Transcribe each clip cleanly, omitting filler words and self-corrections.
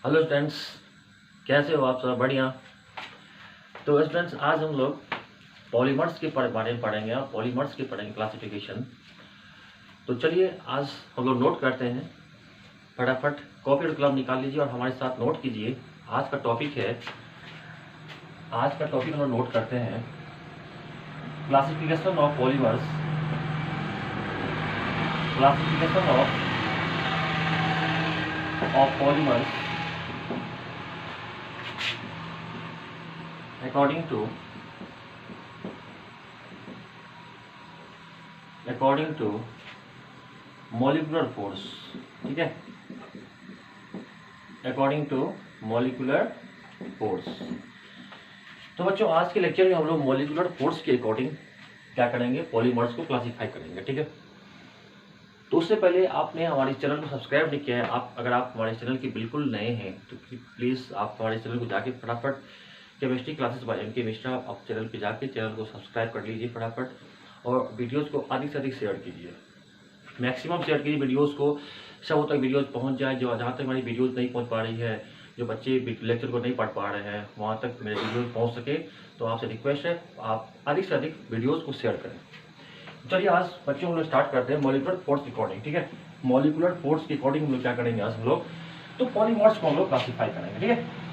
Hello students, कैसे हो आप सब? बढ़िया। तो स्टूडेंट्स, आज हम लोग पॉलीमर्स के बारे में पढ़ेंगे और पॉलीमर्स के पढ़ेंगे क्लासिफिकेशन। तो चलिए आज हम लोग नोट करते हैं। फटाफट कॉपी और कलम निकाल लीजिए और हमारे साथ नोट कीजिए। आज का टॉपिक हम लोग नोट करते हैं classification of polymers. Classification of polymers according to molecular force। ठीक है, अकॉर्डिंग टू मोलिकुलर फोर्स। तो बच्चों, आज के लेक्चर में हम लोग मोलिकुलर फोर्स के अकॉर्डिंग क्या करेंगे, पॉलीमर्स को क्लासिफाई करेंगे। ठीक है, तो उससे पहले आपने हमारे चैनल को सब्सक्राइब नहीं किया है, अगर आप हमारे चैनल के बिल्कुल नए हैं तो प्लीज़ आप हमारे चैनल को जाके फटाफट केमिस्ट्री क्लासेस बाय एम के मिश्रा आप चैनल पे जाके चैनल को सब्सक्राइब कर लीजिए फटाफट, और वीडियोस को अधिक से अधिक शेयर कीजिए। मैक्सिमम शेयर कीजिए वीडियोस को, सब तक वीडियोस पहुंच जाए। जो जहाँ तक हमारी वीडियोस नहीं पहुंच पा रही है, जो बच्चे लेक्चर को नहीं पढ़ पा रहे हैं, वहाँ तक मेरे वीडियोस पहुँच सके। तो आपसे रिक्वेस्ट है आप अधिक से अधिक वीडियोज़ को शेयर करें। चलिए आज बच्चों हम लोग स्टार्ट करते हैं मॉलिकुलर फोर्स के अकॉर्डिंग। ठीक है, मॉलिकुलर फोर्स के अकॉर्डिंग हम लोग क्या करेंगे आज हम लोग, तो पॉलीमर्स को हम लोग क्लासीफाई करेंगे। ठीक है,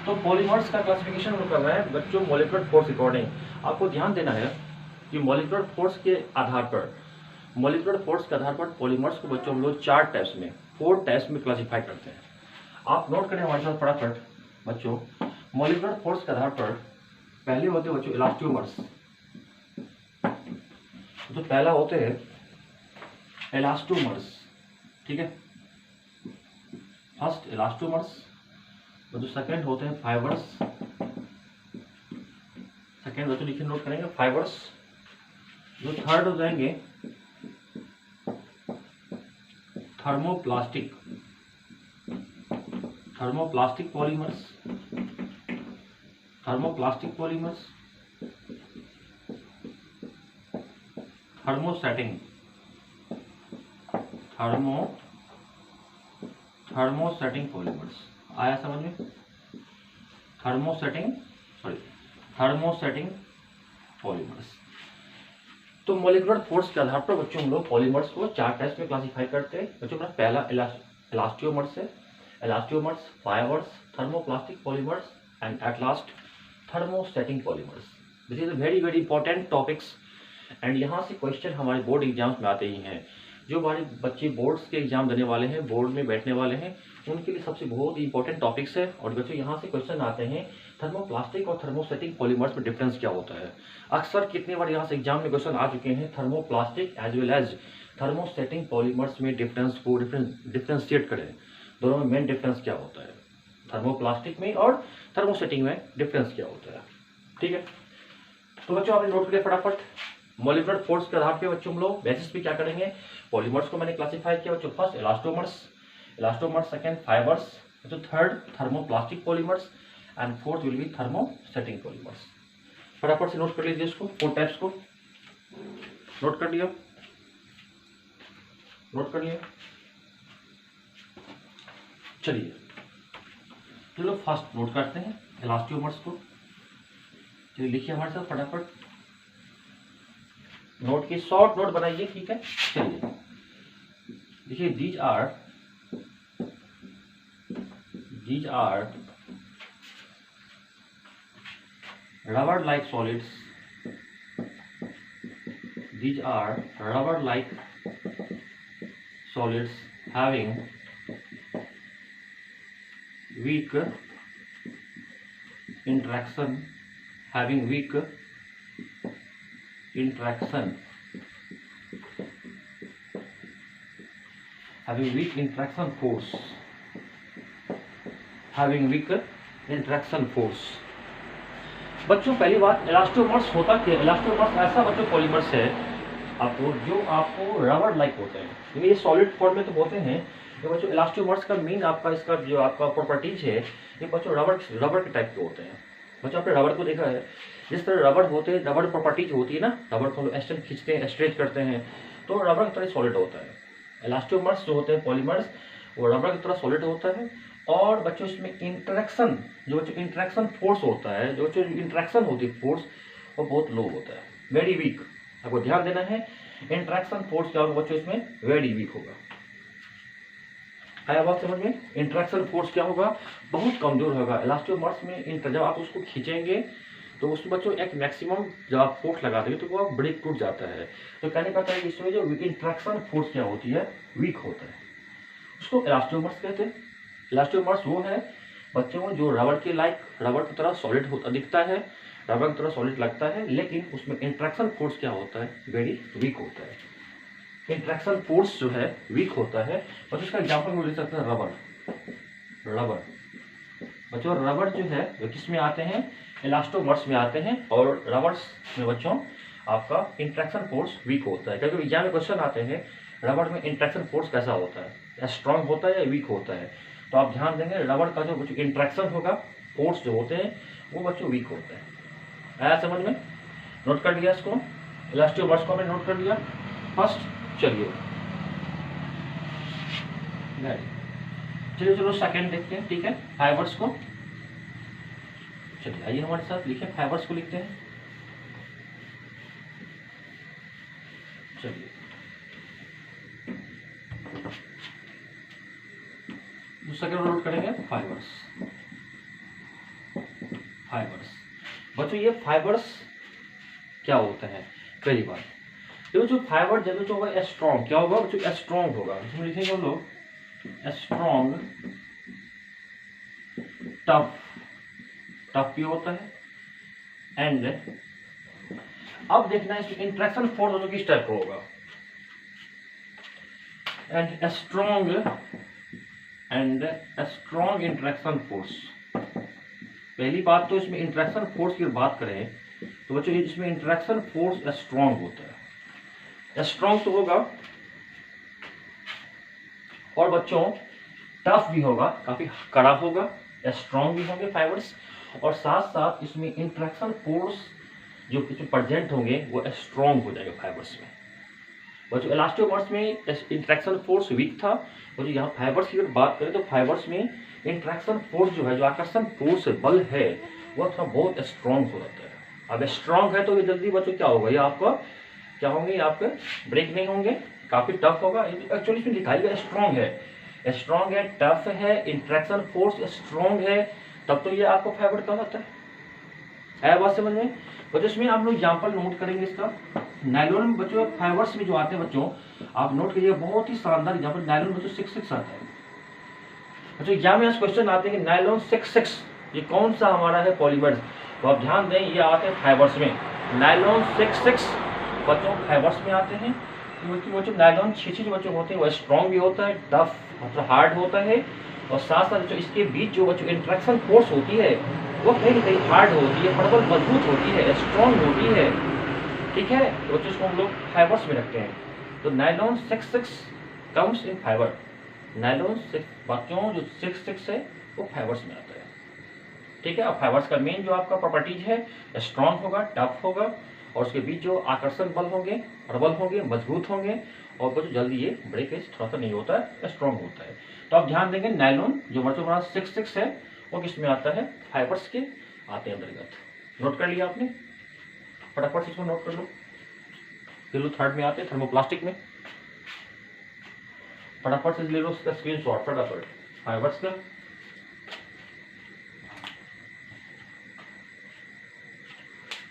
तो पॉलीमर्स का क्लासिफिकेशन हम लोग कर रहे हैं बच्चों मॉलिकुलर फोर्स अकॉर्डिंग। आपको ध्यान देना है कि मॉलिकुलर फोर्स के आधार पर पॉलीमर्स को बच्चों हम लोग 4 टाइप्स में क्लासिफाई करते हैं। आप नोट करें हमारे साथ फटाफट बच्चों। मॉलिकुलर फोर्स के आधार पर पहले होते हैं बच्चों इलास्टोमर्स। तो पहला होते हैं इलास्टोमर्स। ठीक है, फर्स्ट इलास्टोमर्स। तो जो सेकेंड होते हैं फाइबर्स। सेकेंड बच्चों लिखे नोट करेंगे फाइबर्स। जो थर्ड हो जाएंगे थर्मोप्लास्टिक पॉलीमर्स। Thermosetting polymers. आया समझ में? Thermosetting polymers. तो मॉलिकुलर फोर्स के आधार पर बच्चों हम लोग पॉलीमर्स को 4 टाइप्स में क्लासिफाई करते हैं। बच्चों अपना पहला इलास्टोमर्स है। Elastomers, fibres, thermoplastic polymers and at last thermosetting polymers. This is very very important topics and यहाँ से क्वेश्चन हमारे बोर्ड एग्जाम्स में आते ही हैं। जो हमारे बच्चे बोर्ड्स के एग्जाम देने वाले हैं, बोर्ड में बैठने वाले हैं, उनके लिए सबसे बहुत ही इंपॉर्टेंट टॉपिक्स है। और बच्चों यहाँ से क्वेश्चन आते हैं थर्मोप्लास्टिक और थर्मोसेटिंग पॉलीमर्स में डिफरेंस क्या होता है। अक्सर कितने बार यहाँ से एग्जाम में क्वेश्चन आ चुके हैं, thermoplastic as well as thermosetting polymers में डिफरेंशिएट करें, दोनों में मेन डिफरेंस क्या होता है, थर्मोप्लास्टिक में और थर्मोसेटिंग में डिफरेंस क्या होता है। ठीक है, तो बच्चों आपने नोट किया फटाफट। मॉलिकुलर फोर्स के आधार पे बच्चों हम लोग बेसिस पे क्या करेंगे, पॉलीमर्स को मैंने क्लासिफाई किया बच्चों। फर्स्ट इलास्टोमर्स, सेकंड फाइबर्स, बच्चों third thermoplastic polymers and fourth will be thermosetting polymers. फटाफट से नोट कर लीजिए इसको, 4 टाइप्स को नोट कर लिया। चलिए चलो फर्स्ट नोट करते हैं इलास्टोमर्स को। चलिए लिखिए हमारे साथ फटाफट, नोट की शॉर्ट नोट बनाइए। ठीक है, चलिए देखिए, these are rubber like solids। These are rubber like solids having weak interaction force। बच्चों पहली बात, इलास्टोमर्स होता क्या? इलास्टोमर्स ऐसा बच्चों पॉलीमर्स है जो आपको रबर लाइक होते हैं, यानी ये सॉलिड फॉर्म में तो होते हैं। ये बच्चों इलास्टोमर्स का मेन आपका इसका जो आपका प्रॉपर्टीज है, ये बच्चों रबर के टाइप के होते हैं। बच्चों आपने रबर को देखा है, जिस तरह रबर होते हैं, रबर प्रॉपर्टीज होती है ना, रबर को एक्सटेंड खींचते हैं, स्ट्रेच करते हैं, तो रबर की तरह सॉलिड होता है। इलास्टोमर्स जो होते हैं पॉलीमर्स, वो रबर की तरह सॉलिड होता है और बच्चों इसमें इंटरेक्शन, जो बच्चों इंटरेक्शन फोर्स होता है, जो बच्चों इंटरेक्शन होती है फोर्स, वो बहुत लो होता है, वेरी वीक। आपको ध्यान देना है, इंटरेक्शन फोर्स क्या होगा बच्चों इसमें, वेरी वीक होगा। आया बात समझ में? इंटरेक्शन फोर्स क्या होगा, बहुत कमजोर होगा। इलास्टोमर्स में जब आप उसको खींचेंगे तो उसमें बच्चों एक मैक्सिमम जब आप फोर्स लगा देंगे तो वो ब्रेक टूट जाता है। तो कहने का है कि इसमें जो इंटरेक्शन फोर्स क्या होती है, वीक होता है, उसको इलास्टोमर्स कहते हैं। इलास्टोमर्स वो है बच्चों जो रबड़ के लाइक, रबड़ की तरह सॉलिड होता दिखता है, रबड़ की तरह सॉलिड लगता है, लेकिन उसमें इंटरेक्शन फोर्स क्या होता है, वेरी वीक होता है। इंटरेक्शन फोर्स जो है वीक होता है। और इसका एग्जाम्पल हम ले सकते हैं रबड़। रबड़ बच्चों, रबड़ जो है वो किस में आते हैं, इलास्टोमर्स में आते हैं, और रबर्स में बच्चों आपका इंटरेक्शन फोर्स वीक होता है। क्योंकि एग्जाम में क्वेश्चन आते हैं रबड़ में इंटरेक्शन फोर्स कैसा होता है, या स्ट्रांग होता है या वीक होता है। तो आप ध्यान देंगे रबड़ का जो बच्चों इंटरेक्शन होगा, फोर्स जो होते हैं वो बच्चों वीक होते हैं। आया समझ में? नोट कर लिया इसको, इलास्टोमर्स को हमने नोट कर लिया फर्स्ट। चलिए चलो सेकंड देखते हैं, ठीक है, फाइबर्स को। चलिए आइए हमारे साथ लिखे, फाइबर्स को लिखते हैं। चलिए दूसरा क्या नोट करेंगे, फाइबर्स। फाइबर्स बच्चों, ये फाइबर्स क्या होता है, पहली बात देखो, जो फाइबर जब जो होगा स्ट्रॉन्ग क्या होगा बच्चों, स्ट्रॉन्ग होगा। इसमें लिखेंगे हम लोग स्ट्रॉन्ग, टफ, टफ भी होता है, एंड अब देखना है इसमें इंटरेक्शन फोर्स बच्चों किस टाइप का होगा, एंड स्ट्रॉन्ग इंटरेक्शन फोर्स। पहली बात तो इसमें इंटरेक्शन फोर्स की बात करें तो बच्चों इसमें इंटरेक्शन फोर्स स्ट्रॉन्ग होता है, स्ट्रॉन्ग तो होगा, और बच्चों टफ भी होगा, काफी कड़ा होगा, स्ट्रॉन्ग भी होंगे फाइबर्स, और साथ साथ इसमें इंटरेक्शन फोर्स जो प्रेजेंट होंगे वो स्ट्रॉन्ग हो जाएंगे फाइबर्स में। बच्चों इलास्टोमर्स में इंटरेक्शन फोर्स वीक था, और यहाँ फाइबर्स की अगर बात करें तो फाइबर्स में इंटरेक्शन फोर्स जो है, जो आकर्षण फोर्स बल है, वो थोड़ा बहुत स्ट्रॉन्ग हो जाता है। अब स्ट्रॉन्ग है तो ये जल्दी बच्चों क्या होगा, ये आपका क्या होंगे, ये आपके ब्रेक नहीं होंगे, काफी टफ होगा। एक्चुअली इसमें लिखा है स्ट्रॉन्ग है, टफ है, इंटरेक्शन फोर्स स्ट्रॉन्ग है, तब तो ये आपको फाइबर कहा जाता है। बात समझ में? बच्चों इसमें आप लोग एग्जाम्पल नोट करेंगे इसका। नायलॉन में बच्चों फाइबर्स में जो आते हैं बच्चों, आप नोट कीजिए, बहुत ही शानदार एग्जाम्पल। नायलॉन बच्चों 6 आता है बच्चों, एग्जाम में क्वेश्चन आते हैं कि नायलॉन 6 ये कौन सा हमारा है पॉलीमर, तो आप ध्यान दें ये आते हैं फाइबर्स में। नायलॉन 6 बच्चों फाइबर्स में आते हैं। बच्चों नायलॉन 6 जो बच्चों होते हैं वो स्ट्रॉन्ग भी होता है, टफ मतलब हार्ड होता है, और साथ साथ बच्चों इसके बीच जो बच्चों इंटरेक्शन फोर्स होती है वो कहीं ना कहीं हार्ड होती है, प्रबल मजबूत होती है, स्ट्रॉन्ग होती है, ठीक है। तो बच्चों इसको हम लोग फाइबर्स में रखते हैं। तो nylon 6 comes in fibre. Nylon 6 बच्चों जो 6 है वो फाइबर्स में आता है, ठीक है। अब फाइबर्स का मेन जो आपका प्रॉपर्टीज है, स्ट्रॉन्ग होगा, टफ होगा, और उसके बीच जो आकर्षण बल होंगे, प्रबल होंगे, मजबूत होंगे, और बच्चों जल्दी ये ब्रेकेज थोड़ा सा नहीं होता है, स्ट्रॉन्ग होता है। तो आप ध्यान देंगे नायलॉन जो बच्चों हमारा 6 है वो किस में आता है, फाइबर्स के आते हैं अंतर्गत। नोट कर लिया आपने, फटाफट से इसको नोट कर लो। फिर लो थर्ड में आते हैं थर्मोप्लास्टिक में, फटाफट से ले लो उसका स्क्रीनशॉट फटाफट। फाइबर्स का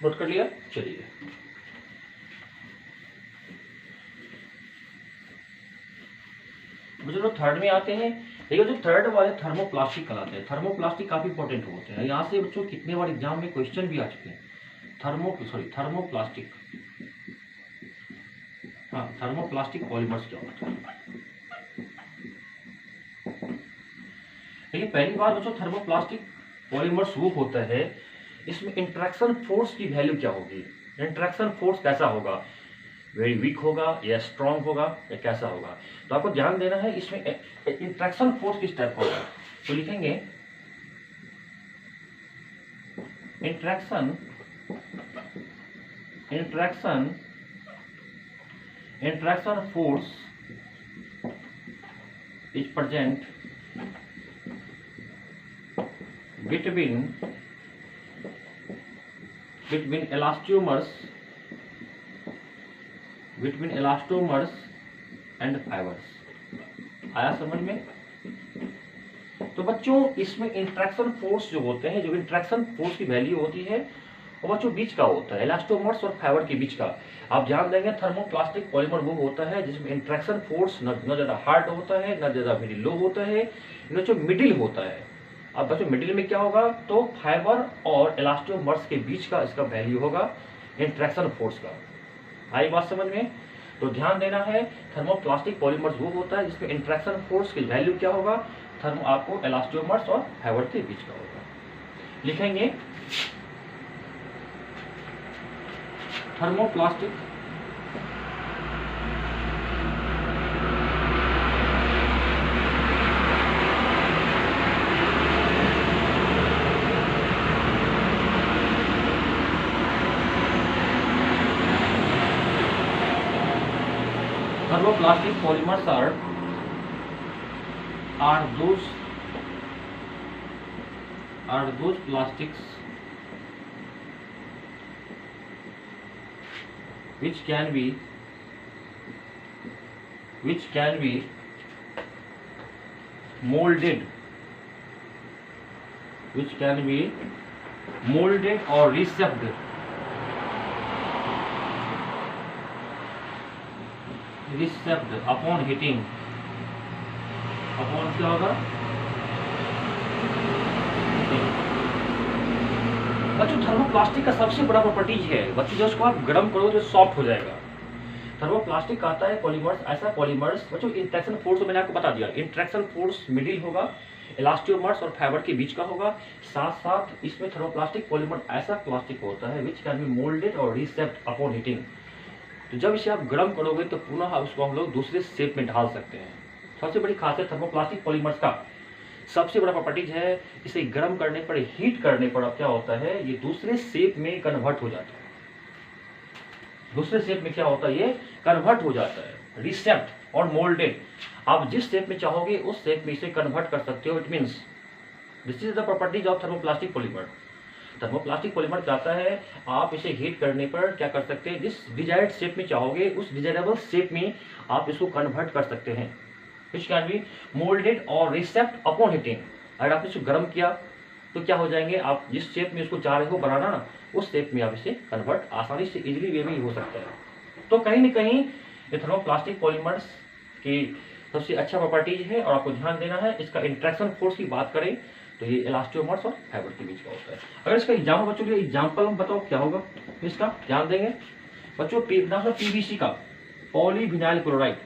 नोट कर लिया। चलिए मुझे लोग थर्ड में आते हैं, देखिए जो थर्ड वाले थर्मोप्लास्टिक कहलाते हैं। थर्मोप्लास्टिक काफी इंपॉर्टेंट होते हैं, यहाँ से बच्चों कितने बार एग्जाम में क्वेश्चन भी आ चुके हैं। थर्मोप्लास्टिक, हाँ थर्मोप्लास्टिक पॉलीमर्स क्या होता है। देखिए पहली बार बच्चों थर्मोप्लास्टिक पॉलीमर्स वो होता है, इसमें इंटरेक्शन फोर्स की वैल्यू क्या होगी, इंटरेक्शन फोर्स कैसा होगा, वेरी वीक होगा या स्ट्रॉन्ग होगा या कैसा होगा। तो आपको ध्यान देना है इसमें इंटरेक्शन फोर्स किस टाइप का होगा। तो लिखेंगे interaction force is present between elastomers and fibres. आया समझ में? तो बच्चों इसमें इंट्रैक्शन फोर्स जो होते हैं, जो इंट्रैक्शन फोर्स की वैल्यू होती है वो बच्चों बीच का होता है, इलास्टोमर्स और फाइबर के बीच का। आप ध्यान देंगे थर्मोप्लास्टिक पॉलीमर वो होता है जिसमें इंट्रैक्शन फोर्स न ज्यादा हार्ड होता है न ज्यादा वेरी लो होता है, न जो मिडिल होता है। अब बच्चों मिडिल में क्या होगा, तो फाइबर और इलास्टोमर्स के बीच का इसका वैल्यू होगा इंट्रैक्शन फोर्स का। आई बात समझ में? तो ध्यान देना है थर्मोप्लास्टिक पॉलीमर्स वो होता है जिसमें इंट्रैक्शन फोर्स की वैल्यू क्या होगा, आपको इलास्टोमर्स और फाइबर के बीच का होगा। लिखेंगे thermoplastic polymers are those plastics which can be molded or reshaped upon heating। Upon क्या होगा? बच्चों थर्मोप्लास्टिक का सबसे बड़ा प्रॉपर्टीज है बच्चों, जो उसको आप गर्म करो तो सॉफ्ट हो जाएगा। थर्मोप्लास्टिक आता है पॉलीमर्स, ऐसा पॉलीमर्स बच्चों इंट्रैक्शन फोर्स तो मैंने आपको बता दिया, इंट्रैक्शन फोर्स मिडिल होगा, इलास्टोमर्स और फाइबर के बीच का होगा। साथ साथ इसमें थर्मोप्लास्टिक पॉलीमर ऐसा प्लास्टिक होता है विच कैन बी मोल्डेड और रीसेप्ड अपॉन हीटिंग। तो जब इसे आप गर्म करोगे तो पुनः उसको हम लोग दूसरे शेप में ढाल सकते हैं। सबसे बड़ी खासियत थर्मोप्लास्टिक पॉलीमर्स का सबसे बड़ा प्रॉपर्टीज है, इसे गर्म करने पर, हीट करने पर अब क्या होता है, ये दूसरे शेप में कन्वर्ट हो जाता है। दूसरे शेप में क्या होता है, ये कन्वर्ट हो जाता है, रीसेप्ड और मोल्डेड। आप जिस शेप में चाहोगे उस शेप में इसे कन्वर्ट कर सकते हो। It means this is the properties of thermoplastic polymer. Thermoplastic polymer कहता है आप इसे हीट करने पर क्या कर सकते हैं, जिस डिजायर्ड शेप में चाहोगे उस डिजायरेबल शेप में आप इसको कन्वर्ट कर सकते हैं, which can be molded और reshaped upon heating। अगर आपने इसको गर्म किया तो क्या हो जाएंगे, आप जिस शेप में इसको चाह रहे हो बनाना ना, उस शेप में आप इसे कन्वर्ट आसानी से इजीली वे में ही हो सकता है। तो कहीं न कहीं ये थर्मोप्लास्टिक पॉलीमर्स की सबसे अच्छा प्रॉपर्टीज है। और आपको ध्यान देना है, इसका इंट्रैक्शन फोर्स की बात करें तो ये इलास्टोमर्स और फाइबर के बीच का होता है। अगर इसका एग्जाम्पल बच्चों लिए एग्जाम्पल हम बताओ क्या होगा, इसका ध्यान देंगे बच्चों। पीवीसी का पॉलीविनाइल क्लोराइड,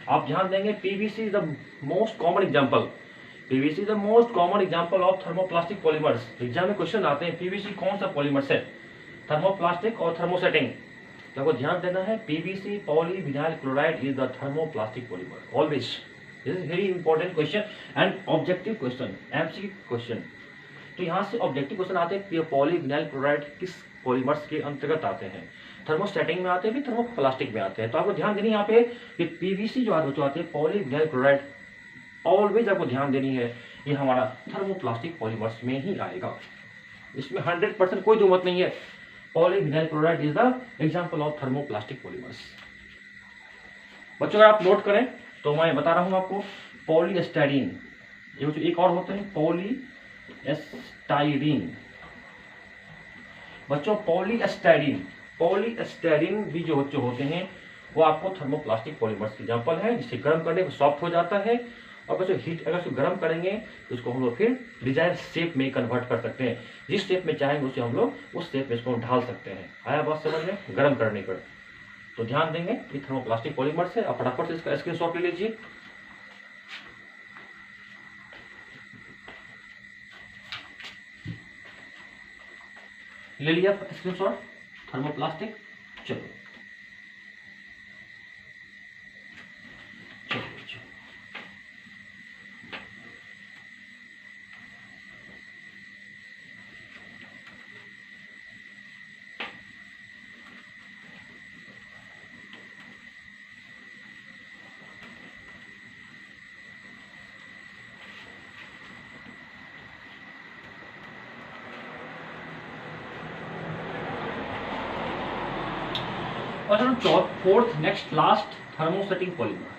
आप ध्यान देंगे PVC is the most common example, PVC is the most common example of thermoplastic polymers. Exam में क्वेश्चन आते हैं पीवीसी कौन सा पॉलीमर्स है, थर्मोप्लास्टिक और थर्मोसेटिंग। तो आपको ध्यान देना है PVC polyvinyl chloride is the thermoplastic polymer always. This is very important question and objective question, MCQ question. तो यहाँ से ऑब्जेक्टिव क्वेश्चन आते हैं पॉलीविनाइल क्लोराइड किस पॉलीमर्स के अंतर्गत आते हैं, थर्मोस्टेटिंग में आते हैं भी थर्मोप्लास्टिक में आते हैं। तो आपको ध्यान देनी है यहाँ पे कि पीवीसी जो आते हैं पॉलीविनाइल क्लोराइड, ऑलवेज आपको ध्यान देनी है ये हमारा थर्मोप्लास्टिक पॉलीमर्स में ही आएगा। इसमें 100% कोई दुमत नहीं है, polyvinyl chloride is the example of thermoplastic polymers. बच्चों अगर आप नोट करें तो मैं बता रहा हूं आपको पॉलीस्टाइरीन, ये बच्चों एक और होते हैं पॉलीस्टाइरीन। बच्चों पॉलीस्टाइरीन भी जो बच्चों होते हैं वो आपको थर्मोप्लास्टिक पॉलीमर्स की एग्जांपल है, जिसे गर्म करने पर सॉफ्ट हो जाता है। और बच्चों हीट अगर उसको गर्म करेंगे तो उसको हम लोग फिर डिजायर्ड शेप में कन्वर्ट कर सकते हैं, जिस शेप में चाहेंगे उसे हम लोग उस शेप में इसको ढाल सकते हैं। आया बात समझ में, गर्म करने पर। तो ध्यान देंगे ये थर्मोप्लास्टिक पॉलीमर्स है। आप फटाफट से इसका स्क्रीनशॉट ले लीजिए। ले लिया स्क्रीनशॉट थर्मोप्लास्टिक, चलो और fourth next last thermosetting polymer.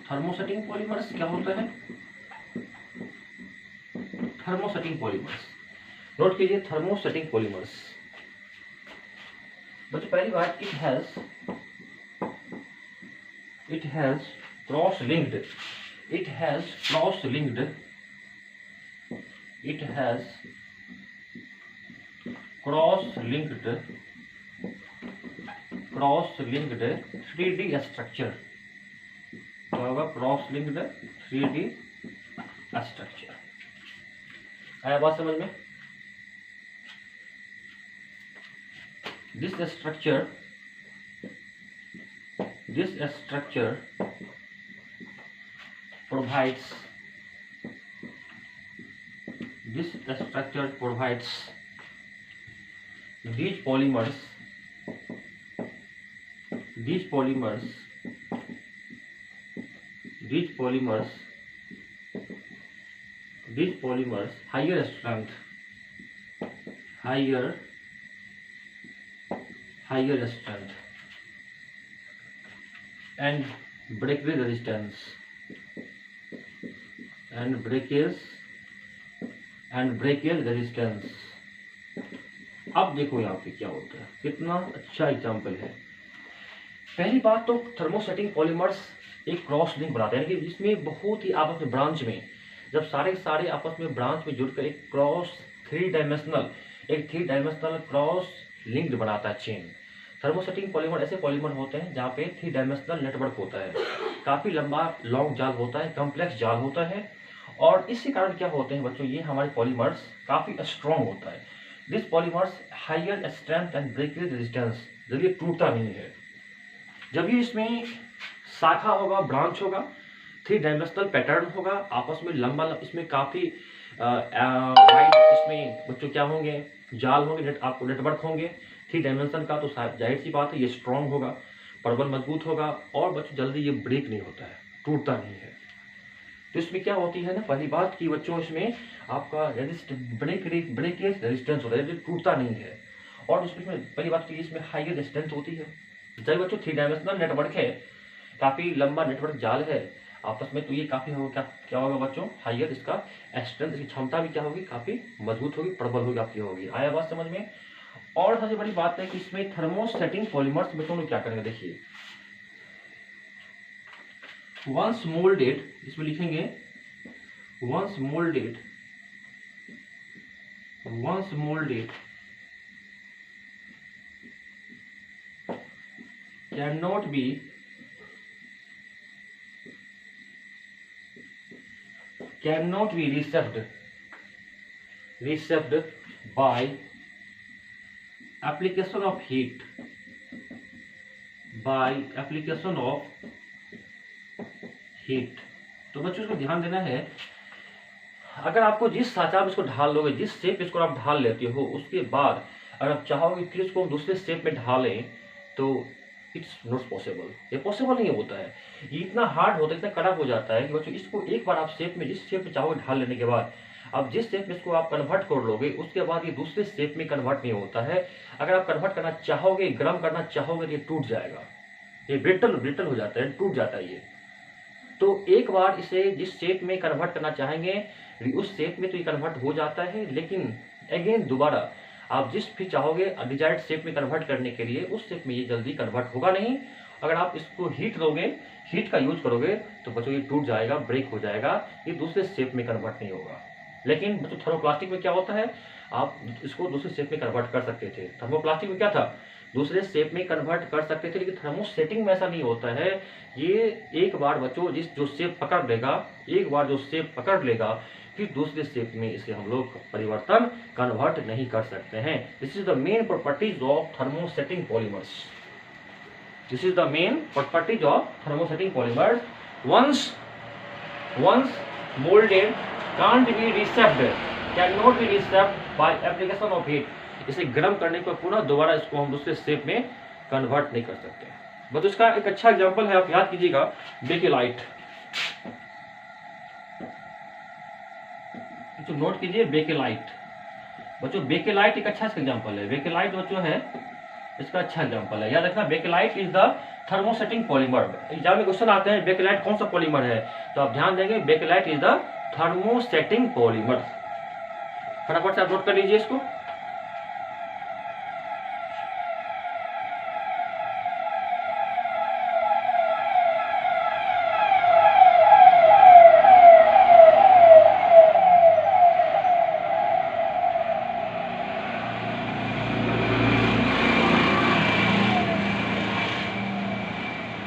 Thermosetting polymers क्या होता है? थर्मोसेटिंग पॉलीमर्स नोट कीजिए, थर्मोसेटिंग पॉलीमर्स। बच्चों पहली बात, it has cross linked cross linked 3D structure. क्या होगा? Cross linked 3D structure. आया बात समझ में? This structure provides these polymers higher strength and breakage resistance अब देखो यहाँ पे क्या होता है, कितना अच्छा एग्जाम्पल है। पहली बात तो थर्मोसेटिंग पॉलीमर्स एक क्रॉस लिंक बनाते हैं, यानी कि जिसमें बहुत ही आपस में ब्रांच में, जब सारे आपस में ब्रांच में जुड़कर एक थ्री डायमेंशनल क्रॉस लिंक्ड बनाता है चेन। थर्मोसेटिंग पॉलीमर ऐसे पॉलीमर होते हैं जहाँ पे 3 डायमेंशनल नेटवर्क होता है, काफ़ी लॉन्ग जाल होता है, कम्प्लेक्स जाल होता है, और इसी कारण क्या होते हैं बच्चों, ये हमारे पॉलीमर्स काफ़ी स्ट्रॉन्ग होता है। This polymers higher strength and breakage resistance, जब ये टूटता नहीं है। जब ये इसमें शाखा होगा, ब्रांच होगा, 3 डायमेंशनल पैटर्न होगा, आपस में लंबा, इसमें काफ़ी वाइड इसमें बच्चों क्या होंगे, जाल होंगे, आपको नेटवर्क होंगे 3 डायमेंशन का, तो जाहिर सी बात है ये स्ट्रॉन्ग होगा, प्रबल मजबूत होगा, और बच्चों जल्दी ये ब्रेक नहीं होता है, टूटता नहीं है। तो इसमें क्या होती है ना, पहली बात कि बच्चों इसमें आपका ब्रेकेज रेजिस्टेंस होता है, टूटता नहीं है। और इसमें पहली बात की इसमें हाइयर स्ट्रेंथ होती है। जब बच्चों 3 डायमेंशनल नेटवर्क है, काफ़ी लंबा नेटवर्क जाल है आपस में, तो ये काफ़ी होगा, क्या होगा बच्चों, हाइयर इसका स्ट्रेंथ, इसकी क्षमता भी क्या होगी, काफ़ी मजबूत होगी, प्रबल होगी, आपकी होगी। आया बात समझ में? और सबसे बड़ी बात है कि इसमें थर्मोसेटिंग पॉलीमर्स बच्चों लोग क्या करेंगे, देखिए, वंस मोल्डेड, इसमें लिखेंगे once moulded cannot be received by application of heat, तो बच्चों इसको ध्यान देना है। अगर आपको जिस साँचा आप इसको ढाल लोगे, जिस शेप इसको आप ढाल लेते हो, उसके बाद अगर आप चाहोगे फिर इसको दूसरे शेप में ढालें, तो इट्स नॉट पॉसिबल, ये पॉसिबल नहीं होता है। ये इतना हार्ड होता है, इतना कड़क हो जाता है कि बच्चों इसको एक बार आप शेप में, जिस शेप में चाहोगे ढाल लेने के बाद, अब जिस शेप में इसको आप कन्वर्ट कर लोगे, उसके बाद ये दूसरे शेप में कन्वर्ट नहीं होता है। अगर आप कन्वर्ट करना चाहोगे, गर्म करना चाहोगे, तो ये टूट जाएगा, ये ब्रिटल हो जाता है, टूट जाता है ये। तो एक बार इसे जिस शेप में कन्वर्ट करना चाहेंगे, उस शेप में तो ये कन्वर्ट हो जाता है, लेकिन अगेन दोबारा आप जिस भी चाहोगे डिजायर्ड शेप में कन्वर्ट करने के लिए, उस शेप में ये जल्दी कन्वर्ट होगा नहीं। अगर आप इसको हीट दोगे, हीट का यूज करोगे, तो बच्चों ये टूट जाएगा, ब्रेक हो जाएगा, ये दूसरे शेप में कन्वर्ट नहीं होगा। लेकिन बच्चों थर्मोप्लास्टिक में क्या होता है, आप इसको दूसरे शेप में कन्वर्ट कर सकते थे। थर्मोप्लास्टिक में क्या था, दूसरे शेप में कन्वर्ट कर सकते थे, लेकिन थर्मोसेटिंग में ऐसा नहीं होता है। ये एक बार बच्चों जो शेप पकड़ लेगा, फिर दूसरे शेप में इसे हम लोग परिवर्तन कन्वर्ट नहीं कर सकते हैं। This is the main properties of thermosetting polymers. Once molded cannot be received by application of heat। इसे गर्म करने पर पुनः दोबारा इसको हम दूसरे शेप में कन्वर्ट नहीं कर सकते। बस इसका एक अच्छा एग्जांपल है, आप याद कीजिएगा, बेकेलाइट। तो नोट कीजिए बेकेलाइट। बच्चों बेकेलाइट एक अच्छा एग्जाम्पल है। बेकेलाइट बच्चों है इसका अच्छा एग्जाम्पल है, याद रखना bakelite is the thermosetting polymer. Exam में क्वेश्चन आते हैं बेकेलाइट कौन सा पॉलीमर है, तो आप ध्यान देंगे bakelite is the thermosetting polymer. फटाफट से आप नोट कर लीजिए इसको।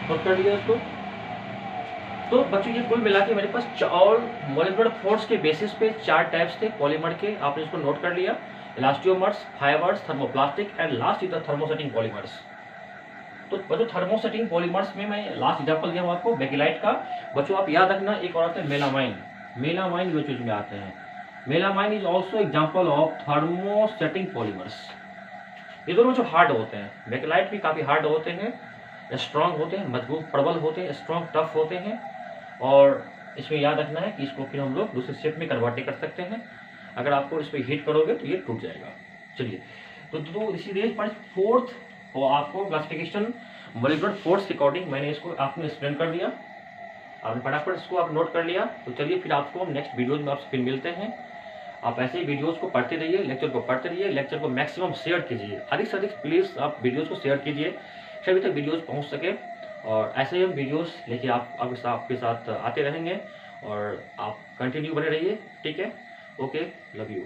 नोट कर लिया इसको। तो बच्चों ये कुल मिला के मेरे पास और मॉलिक्यूलर फोर्स के बेसिस पे 4 टाइप्स थे पॉलीमर के, आपने इसको नोट कर लिया। Elastomers, fibres, thermoplastic and last is the thermosetting polymers. तो बच्चों थर्मोसेटिंग पॉलीमर्स में मैं लास्ट एग्जांपल दिया हूं आपको बेकेलाइट का। बच्चों आप याद रखना एक और आता है मेलामाइन। मेलामाइन जो चीज में आते हैं, melamine is also example of thermosetting polymers. ये दोनों जो हार्ड होते हैं, बेकेलाइट भी काफी हार्ड होते हैं, स्ट्रांग होते हैं, मजबूत प्रबल होते हैं, स्ट्रांग टफ होते हैं। और इसमें याद रखना है कि इसको फिर हम लोग दूसरे शेप में कन्वर्ट कर सकते हैं। अगर आपको इस पर हीट करोगे तो ये टूट जाएगा। चलिए तो इसीलिए फोर्थ और आपको क्लासिफिकेशन मॉलिक्यूलर फोर्स के अकॉर्डिंग मैंने इसको आपको एक्सप्लेन कर दिया। आपने फटाफट इसको आप नोट कर लिया। तो चलिए फिर आपको नेक्स्ट वीडियोज में आपसे फिर मिलते हैं। आप ऐसे ही वीडियोस को पढ़ते रहिए, लेक्चर को पढ़ते रहिए, लेक्चर को मैक्सिमम शेयर कीजिए, अधिक से अधिक प्लीज़ आप वीडियोस को शेयर कीजिए सभी तक वीडियोस पहुंच सके। और ऐसे ही हम वीडियोस लेके आपके साथ आते रहेंगे और आप कंटिन्यू बने रहिए। ठीक है, ओके, लव यू।